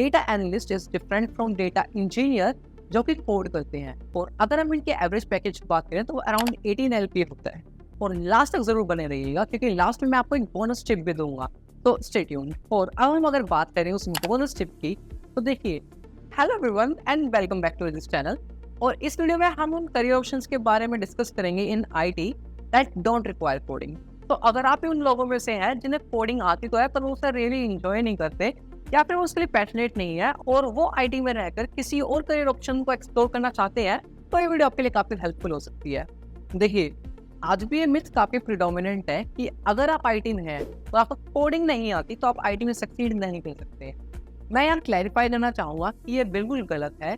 Data analyst is different from data engineer जो कि code करते हैं। और अगर हम इनके एवरेज पैकेज की बात करें तो वो अराउंड 18 LPA होता है। और लास्ट तक जरूर बने रहिएगा क्योंकि लास्ट में मैं आपको एक बोनस टिप भी दूंगा, तो स्टे ट्यून्ड। और अब हम अगर बात करें उस बोनस टिप की, तो देखिए, hello everyone and welcome back to this channel. और इस वीडियो में हम उन करियर ऑप्शंस के बारे में डिस्कस करेंगे in IT that don't require coding. तो अगर आप उन लोगों में से हैं जिन्हें कोडिंग आती तो है पर वो उसे रियली इंजॉय नहीं करते, या फिर वो उसके लिए पैशनेट नहीं है और वो आईटी में रहकर किसी और करियर ऑप्शन को एक्सप्लोर करना चाहते हैं, तो ये वीडियो आपके लिए काफी हेल्पफुल हो सकती है। देखिए, आज भी ये मिथ काफी प्रिडोमिनेंट है कि अगर आप आईटी में हैं तो आपको कोडिंग नहीं आती तो आप आईटी में सक्सीड नहीं कर सकते। मैं यहाँ क्लैरिफाई करना चाहूंगा कि ये बिल्कुल गलत है।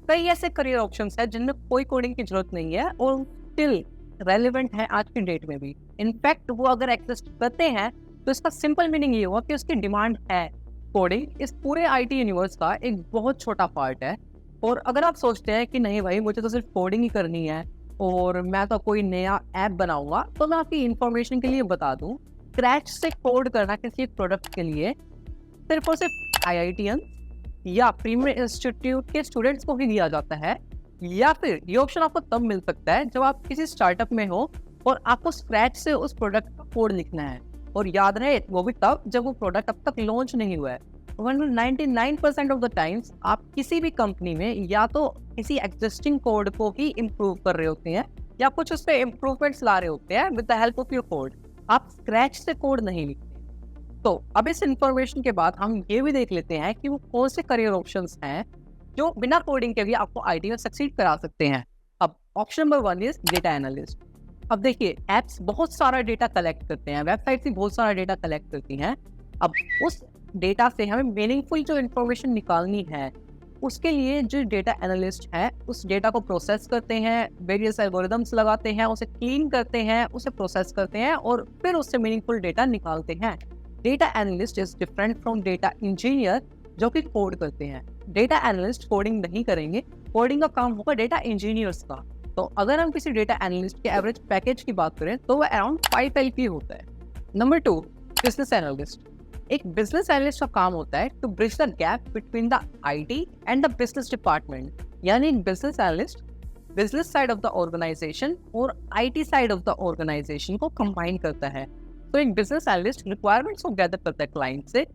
कई ऐसे करियर ऑप्शंस हैं जिनमें कोई कोडिंग की जरूरत नहीं है और स्टिल रेलेवेंट है आज की डेट में भी। इनफैक्ट वो अगर एग्जिस्ट करते हैं तो इसका सिंपल मीनिंग ये हुआ कि उसकी डिमांड है। कोडिंग इस पूरे आईटी यूनिवर्स का एक बहुत छोटा पार्ट है। और अगर आप सोचते हैं कि नहीं भाई, मुझे तो सिर्फ कोडिंग ही करनी है और मैं तो कोई नया ऐप बनाऊंगा, तो मैं आपकी इंफॉर्मेशन के लिए बता दूं, क्रैच से कोड करना किसी एक प्रोडक्ट के लिए सिर्फ और सिर्फ IITians या प्रीमियर इंस्टीट्यूट के स्टूडेंट्स को ही दिया जाता है। या फिर ये ऑप्शन आपको तब मिल सकता है जब आप किसी स्टार्टअप में हो और आपको स्क्रैच से उस प्रोडक्ट का कोड लिखना है। और याद रहे, वो भी तब जब वो प्रोडक्ट अब तक लॉन्च नहीं हुआ है। 99% ऑफ द टाइम्स आप किसी भी कंपनी में या तो किसी एग्जिस्टिंग कोड को ही इम्प्रूव कर रहे होते हैं या कुछ उस पर इम्प्रूवमेंट्स ला रहे होते हैं with the help of your code. आप स्क्रैच से कोड नहीं लिखते। तो अब इस इंफॉर्मेशन के बाद हम ये भी देख लेते हैं कि वो कौन से करियर ऑप्शंस हैं जो बिना कोडिंग के भी आपको आईटी में सक्सीड करा सकते हैं। अब option number 1 is data analyst. अब देखिए, एप्स बहुत सारा डेटा कलेक्ट करते हैं, वेबसाइट भी बहुत सारा डेटा कलेक्ट करती हैं। अब उस डेटा से हमें मीनिंगफुल जो इन्फॉर्मेशन निकालनी है, उसके लिए जो डेटा एनालिस्ट है उस डेटा को प्रोसेस करते हैं, वेरियस एल्गोरिदम्स लगाते हैं, उसे क्लीन करते हैं, उसे प्रोसेस करते हैं और फिर उससे मीनिंगफुल डेटा निकालते हैं। Data analyst is different from data engineer जो कि कोड करते हैं। डेटा एनालिस्ट कोडिंग नहीं करेंगे, कोडिंग का काम होगा डेटा इंजीनियर्स का। तो अगर हम किसी डेटा एनालिस्ट के एवरेज पैकेज की बात करें तो वो अराउंड 5 LPA होता है। Number 2, business analyst. एक बिजनेस एनालिस्ट का काम होता है to bridge the gap between the IT and the business department. यानी एक business analyst business side of the organisation और IT side of the organisation को कंबाइन करता है। तो एक बिजनेस एनालिस्ट रिक्वायरमेंट्स को गैदर करता है क्लाइंट से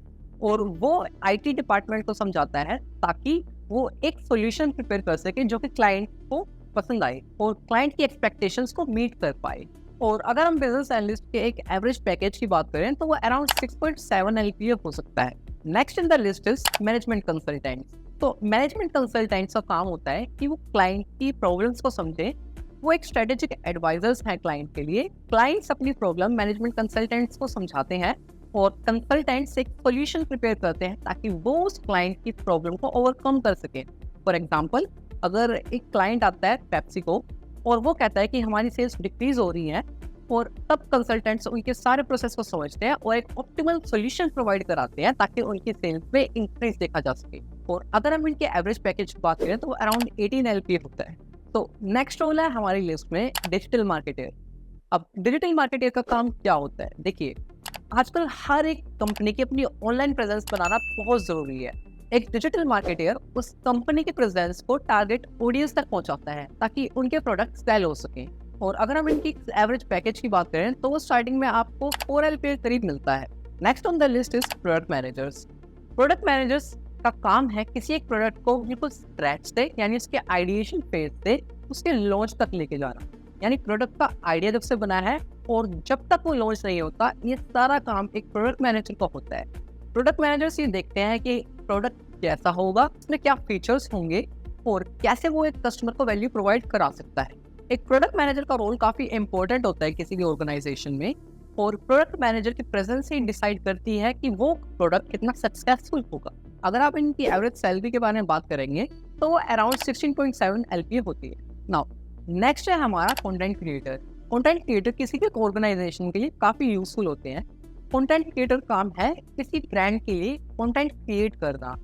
और वो आईटी डिपार्टमेंट को समझाता है ताकि वो एक सॉल्यूशन प्रिपेयर कर सके जो कि क्लाइंट को पसंद आए और क्लाइंट की एक्सपेक्टेशंस को मीट कर पाए। और अगर हम बिजनेस एनालिस्ट के एक एवरेज पैकेज की बात करें तो वो अराउंड 6.7 LPA हो सकता है। Next in the list is management consultants. तो मैनेजमेंट कंसल्टेंट्स का काम होता है कि वो क्लाइंट की प्रॉब्लम्स को समझे। वो एक स्ट्रेटेजिक एडवाइजर्स हैं क्लाइंट के लिए। क्लाइंट्स अपनी प्रॉब्लम मैनेजमेंट कंसल्टेंट्स को समझाते हैं और कंसल्टेंट्स एक सॉल्यूशन प्रिपेयर करते हैं ताकि वो उस क्लाइंट की प्रॉब्लम को ओवरकम कर सके। फॉर एग्जांपल, अगर एक क्लाइंट आता है पेप्सी को और वो कहता है कि हमारी सेल्स डिक्रीज हो रही है, और तब कंसल्टेंट्स उनके सारे प्रोसेस को समझते हैं और एक ऑप्टिमल सॉल्यूशन प्रोवाइड कराते हैं ताकि उनकी सेल्स में इंक्रीज देखा जा सके। और अगर हम इनके एवरेज पैकेज की बात करें तो अराउंड 18 LPA होता है। तो नेक्स्ट रोल है हमारी लिस्ट में डिजिटल मार्केटर। अब डिजिटल मार्केटर का काम क्या होता है? देखिए, आजकल हर एक कंपनी की अपनी ऑनलाइन प्रेजेंस बनाना बहुत जरूरी है। एक डिजिटल मार्केटर उस कंपनी के प्रेजेंस को टारगेट ऑडियंस तक पहुंचाता है ताकि उनके प्रोडक्ट सेल हो सके। और अगर हम इनकी एवरेज पैकेज की बात करें तो वो स्टार्टिंग में आपको 4 LPA करीब मिलता है। Next on the list is product managers. Product managers का काम है किसी एक प्रोडक्ट को बिल्कुल स्क्रैच से, यानी उसके आइडिएशन फेज से उसके लॉन्च तक लेके जाना। यानी प्रोडक्ट का आइडिया जब से बना है और जब तक वो लॉन्च नहीं होता, ये सारा काम एक प्रोडक्ट मैनेजर का होता है। प्रोडक्ट मैनेजर्स ये देखते हैं कि प्रोडक्ट कैसा होगा, उसमें क्या फीचर्स होंगे और कैसे वो एक कस्टमर को वैल्यू प्रोवाइड करा सकता है। एक प्रोडक्ट मैनेजर का रोल काफी इंपॉर्टेंट होता है किसी भी ऑर्गेनाइजेशन में, और प्रोडक्ट मैनेजर की प्रेजेंस ही डिसाइड करती है कि वो प्रोडक्ट कितना सक्सेसफुल होगा। अगर आप इनकी एवरेज सैलरी के बारे में बात करेंगे तो वो अराउंड 16.7 LPA होती है। नाउ नेक्स्ट है हमारा कंटेंट क्रिएटर। कंटेंट क्रिएटर किसी भी ऑर्गेनाइजेशन के लिए काफी यूजफुल होते हैं। कंटेंट क्रिएटर काम है किसी ब्रांड के लिए कंटेंट क्रिएट करना।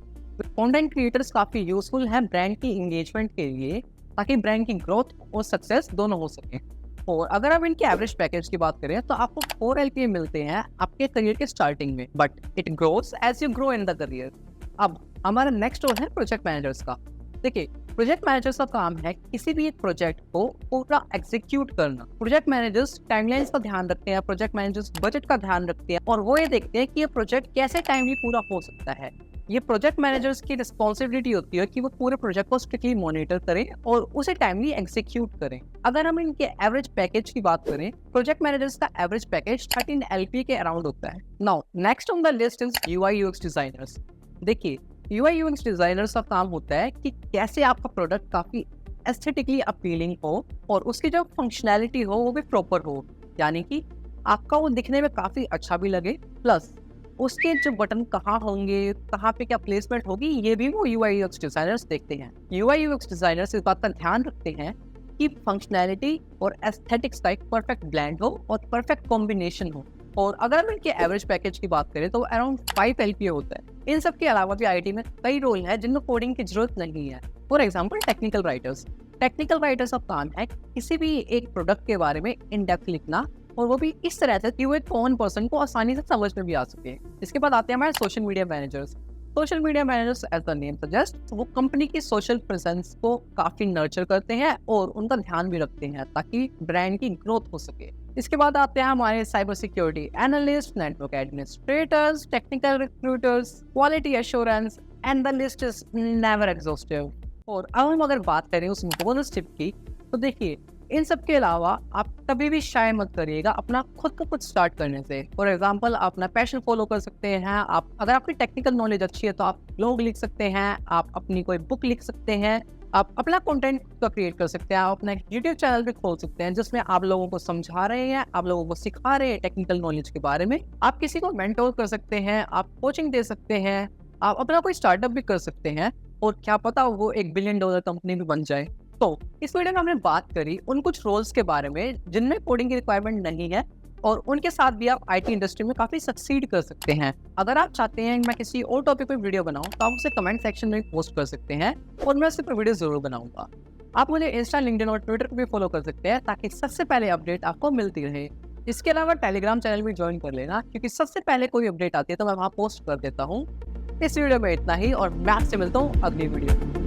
कंटेंट क्रिएटर्स काफी यूजफुल हैं ब्रांड की एंगेजमेंट के लिए ताकि ब्रांड की ग्रोथ और सक्सेस दोनों हो सके। और अगर आप इनके एवरेज पैकेज की बात करें तो आपको 4 LPA मिलते हैं आपके करियर के स्टार्टिंग में, but it grows as you grow in the career. अब हमारा नेक्स्ट रोल है प्रोजेक्ट मैनेजर्स का। देखिए, प्रोजेक्ट मैनेजर्स का काम है किसी भी एक प्रोजेक्ट को पूरा एग्जीक्यूट करना। प्रोजेक्ट मैनेजर्स टाइमलाइंस का ध्यान रखते हैं, प्रोजेक्ट मैनेजर्स बजट का ध्यान रखते हैं और वो ये देखते हैं कि ये प्रोजेक्ट कैसे टाइमली पूरा हो सकता है। ये प्रोजेक्ट मैनेजर्स की रिस्पॉन्सिबिलिटी होती है कि वो पूरे प्रोजेक्ट को स्ट्रिक्टली मॉनिटर करें और उसे टाइमली एग्जीक्यूट करें। अगर हम इनके एवरेज पैकेज की बात करें, प्रोजेक्ट मैनेजर्स का एवरेज पैकेज 13 LP के अराउंड होता है। Now next on the list is UI UX designers. देखिए, UI UX डिजाइनर्स का काम होता है कि कैसे आपका प्रोडक्ट काफी एस्थेटिकली अपीलिंग हो और उसकी जो फंक्शनैलिटी हो वो भी प्रॉपर हो, यानी कि आपका वो दिखने में काफी अच्छा भी लगे, प्लस उसके जो बटन कहाँ होंगे, कहाँ पे क्या प्लेसमेंट होगी, ये भी वो UI UX डिजाइनर्स देखते हैं। UI UX डिजाइनर्स इस बात का ध्यान रखते हैं कि फंक्शनैलिटी और एस्थेटिक्स का एक परफेक्ट ब्लेंड हो और परफेक्ट कॉम्बिनेशन हो। और अगर हम इनके एवरेज पैकेज की बात करें तो अराउंड 5 LPA होता है। इन सब के अलावा भी IT में कई रोल है जिनमें कोडिंग की जरूरत नहीं है। For example technical writers. Technical writers का काम है किसी भी एक प्रोडक्ट के बारे में इन डेप्थ लिखना और वो भी इस तरह से कि वो एक कॉमन पर्सन को आसानी से समझ में भी आ सके। इसके बाद आते हैं हमारे social media managers. Social media managers as the name suggest, वो कंपनी की सोशल प्रेजेंस को काफी नर्चर करते हैं और उनका ध्यान भी रखते हैं ताकि ब्रांड की ग्रोथ हो सके। इसके बाद आते हैं हमारे cyber security analyst, network administrators, technical recruiters, quality assurance and the list is never exhaustive. और अब हम अगर बात करें उस बोनस टिप की, तो देखिए, इन सब के अलावा आप कभी भी शाय मत करिएगा अपना खुद का कुछ स्टार्ट करने से। फॉर एग्जांपल, आप अपना पैशन फॉलो कर सकते हैं। आप अगर आपकी टेक्निकल नॉलेज अच्छी है तो आप ब्लॉग लिख सकते हैं, आप अपनी कोई बुक लिख सकते हैं, आप अपना कंटेंट का क्रिएट कर सकते हैं, आप अपना यूट्यूब चैनल भी खोल सकते हैं जिसमें आप लोगों को समझा रहे हैं, आप लोगों को सिखा रहे हैं टेक्निकल नॉलेज के बारे में। आप किसी को मेंटोर कर सकते हैं, आप कोचिंग दे सकते हैं, आप अपना कोई स्टार्टअप भी कर सकते हैं और क्या पता वो $1 बिलियन कंपनी भी बन जाए। तो इस वीडियो में हमने बात करी उन कुछ रोल्स के बारे में जिनमें कोडिंग की रिक्वायरमेंट नहीं है और उनके साथ भी आप IT इंडस्ट्री में काफी सक्सीड कर सकते हैं। अगर आप चाहते हैं मैं किसी और टॉपिक पे वीडियो बनाऊं तो आप उसे कमेंट सेक्शन में पोस्ट कर सकते हैं और मैं उससे पर वीडियो जरूर बनाऊंगा। आप मुझे इंस्टा, लिंक्डइन और ट्विटर पर भी फॉलो कर सकते हैं ताकि सबसे पहले अपडेट आपको मिलती रहे। इसके अलावा टेलीग्राम चैनल भी ज्वाइन कर लेना क्योंकि सबसे पहले कोई अपडेट आती है तो मैं वहाँ पोस्ट कर देता हूँ। इस वीडियो में इतना ही और मैं आपसे मिलता हूँ अगली वीडियो में।